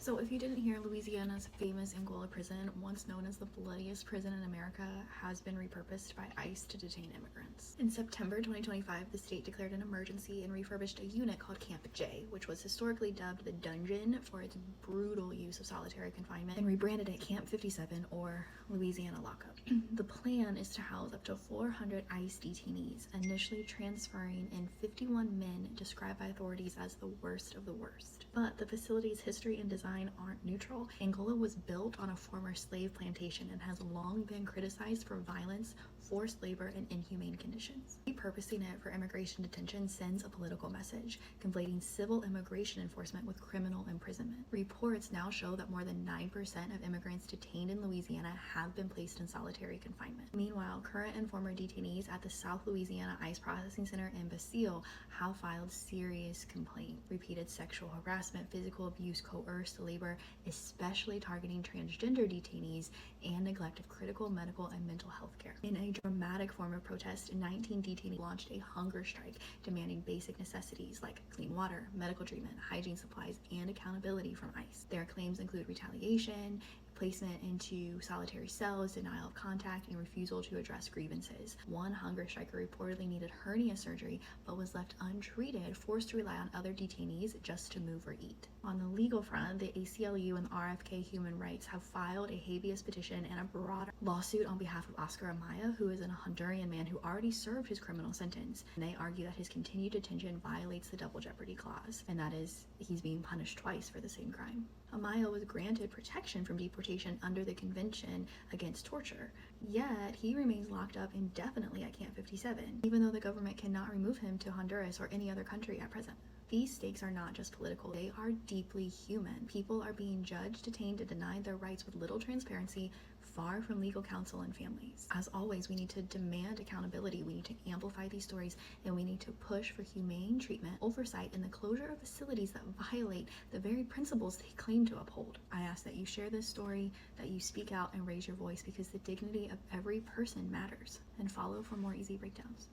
So if you didn't hear, Louisiana's famous Angola prison, once known as the bloodiest prison in America, has been repurposed by ICE to detain immigrants. In September 2025, the state declared an emergency and refurbished a unit called Camp J, which was historically dubbed the Dungeon for its brutal use of solitary confinement, and rebranded it Camp 57 or Louisiana Lockup. The plan is to house up to 400 ICE detainees, initially transferring in 51 men described by authorities as the worst of the worst. But the facility's history and design aren't neutral. Angola was built on a former slave plantation and has long been criticized for violence, forced labor, and inhumane conditions. Repurposing it for immigration detention sends a political message, conflating civil immigration enforcement with criminal imprisonment. Reports now show that more than 9% of immigrants detained in Louisiana have been placed in solitary confinement. Meanwhile, current and former detainees at the South Louisiana ICE Processing Center in Basile have filed serious complaints. Repeated sexual harassment, physical abuse, coerced labor, especially targeting transgender detainees, and neglect of critical medical and mental health care. In a dramatic form of protest, 19 detainees launched a hunger strike demanding basic necessities like clean water, medical treatment, hygiene supplies, and accountability from ICE. Their claims include retaliation, placement into solitary cells, denial of contact, and refusal to address grievances. One hunger striker reportedly needed hernia surgery but was left untreated, forced to rely on other detainees just to move or eat. On the legal front, the ACLU and RFK Human Rights have filed a habeas petition and a broader lawsuit on behalf of Oscar Amaya, who is a Honduran man who already served his criminal sentence. And they argue that his continued detention violates the double jeopardy clause, and that is, he's being punished twice for the same crime. Amaya was granted protection from deportation under the Convention Against Torture, yet he remains locked up indefinitely at Camp 57, even though the government cannot remove him to Honduras or any other country at present. These stakes are not just political, they are deeply human. People are being judged, detained, and denied their rights with little transparency, far from legal counsel and families. As always, we need to demand accountability, we need to amplify these stories, and we need to push for humane treatment, oversight, and the closure of facilities that violate the very principles they claim to uphold. I ask that you share this story, that you speak out and raise your voice, because the dignity of every person matters. And follow for more easy breakdowns.